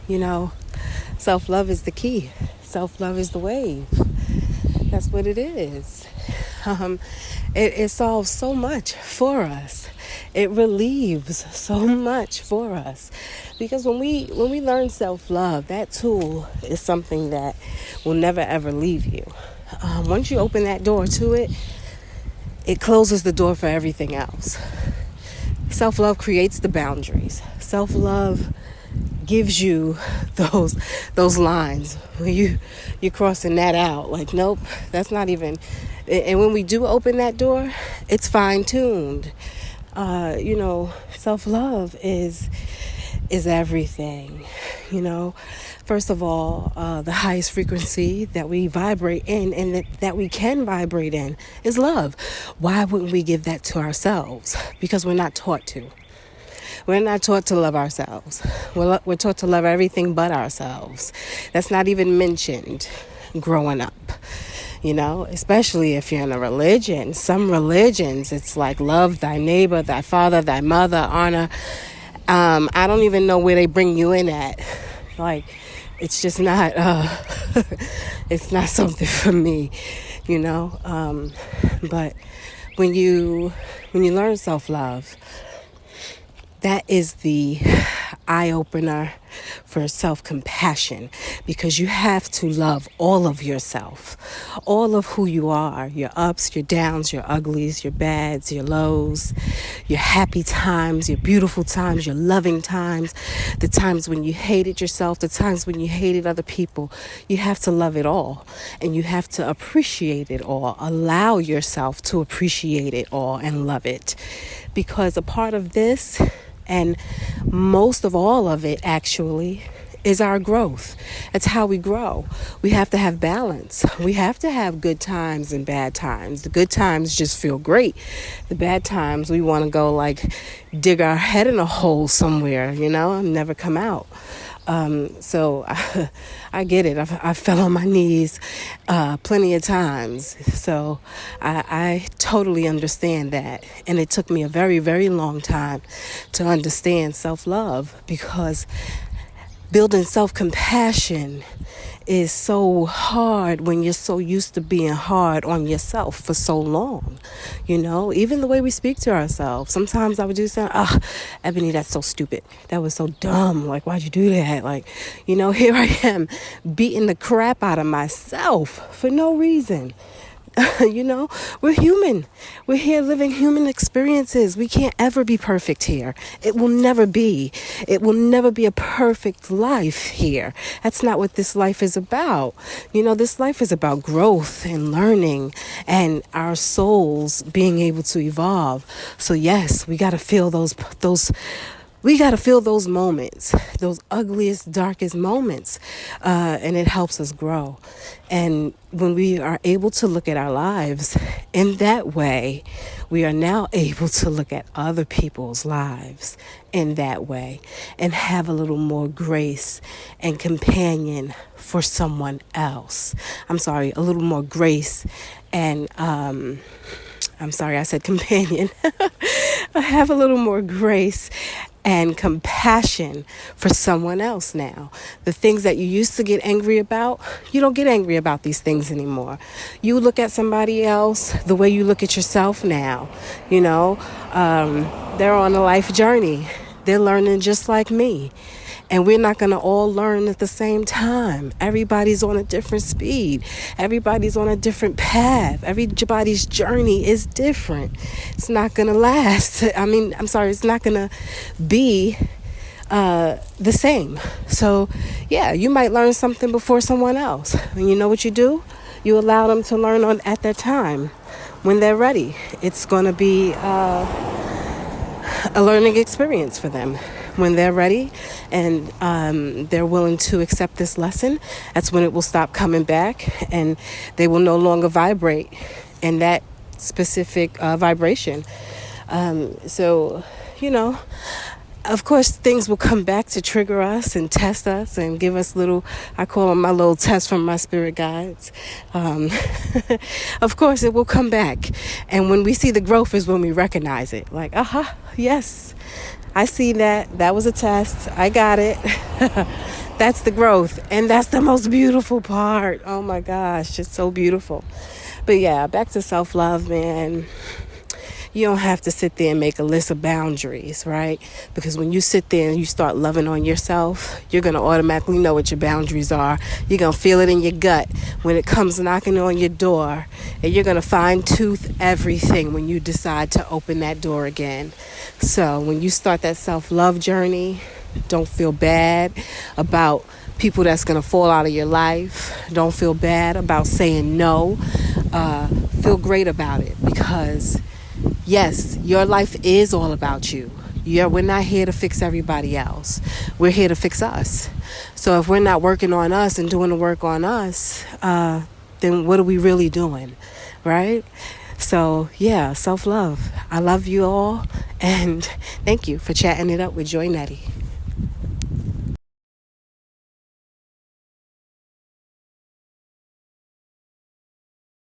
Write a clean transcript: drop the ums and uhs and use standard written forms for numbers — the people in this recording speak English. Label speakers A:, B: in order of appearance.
A: You know, self-love is the key. Self-love is the wave. That's what it is. Um, it solves so much for us. It relieves so much for us. Because when we learn self-love, that tool is something that will never ever leave you. Once you open that door to it, it closes the door for everything else. Self-love creates the boundaries. Self-love gives you those lines when you're crossing that out. Like, nope, that's not even. And when we do open that door, it's fine-tuned. Self-love is everything. First of all, the highest frequency that we vibrate in and that we can vibrate in is love. Why wouldn't we give that to ourselves? Because we're not taught to. We're not taught to love ourselves. We're taught to love everything but ourselves. That's not even mentioned growing up. Especially if you're in a religion. Some religions, it's like love thy neighbor, thy father, thy mother, honor. I don't even know where they bring you in at. Like, it's just not, it's not something for me, But when you learn self-love, that is the eye-opener for self-compassion, because you have to love all of yourself, all of who you are, your ups, your downs, your uglies, your bads, your lows, your happy times, your beautiful times, your loving times, the times when you hated yourself, the times when you hated other people. You have to love it all, and you have to appreciate it all. Allow yourself to appreciate it all and love it, because a part of this, and most of all of it actually, is our growth. It's how we grow. We have to have balance. We have to have good times and bad times. The good times just feel great. The bad times, we want to go like dig our head in a hole somewhere, and never come out. So I get it. I fell on my knees plenty of times. So I totally understand that. And it took me a very, very long time to understand self-love, because building self-compassion is so hard when you're so used to being hard on yourself for so long. Even the way we speak to ourselves. Sometimes I would do something, Ebony, that's so stupid. That was so dumb. Like, why'd you do that? Like, here I am beating the crap out of myself for no reason. We're human. We're here living human experiences. We can't ever be perfect here. It will never be. It will never be a perfect life here. That's not what this life is about. This life is about growth and learning and our souls being able to evolve. So yes, we got to feel those moments, those ugliest, darkest moments, and it helps us grow. And when we are able to look at our lives in that way, we are now able to look at other people's lives in that way and have a little more grace and companion for someone else. A little more grace and, I'm sorry, I said companion. I have a little more grace and compassion for someone else now. The things that you used to get angry about, you don't get angry about these things anymore. You look at somebody else the way you look at yourself now. They're on a life journey. They're learning just like me. And we're not going to all learn at the same time. Everybody's on a different speed. Everybody's on a different path. Everybody's journey is different. It's not going to last. It's not going to be the same. So, yeah, you might learn something before someone else. And you know what you do? You allow them to learn at that time when they're ready. It's going to be a learning experience for them. When they're ready and they're willing to accept this lesson, that's when it will stop coming back, and they will no longer vibrate in that specific vibration. Of course, things will come back to trigger us and test us and give us I call them my little tests from my spirit guides. Of course, it will come back. And when we see the growth is when we recognize it. Like, yes. I see that. That was a test. I got it. That's the growth. And that's the most beautiful part. Oh my gosh, it's so beautiful. But yeah, back to self-love, man. You don't have to sit there and make a list of boundaries, right? Because when you sit there and you start loving on yourself, you're going to automatically know what your boundaries are. You're going to feel it in your gut when it comes knocking on your door. And you're going to fine tooth everything when you decide to open that door again. So when you start that self-love journey, don't feel bad about people that's going to fall out of your life. Don't feel bad about saying no. Feel great about it, because yes, your life is all about you. We're not here to fix everybody else. We're here to fix us. So if we're not working on us and doing the work on us, then what are we really doing, right? So yeah, self-love. I love you all, and thank you for chatting it up with Joy Nettie.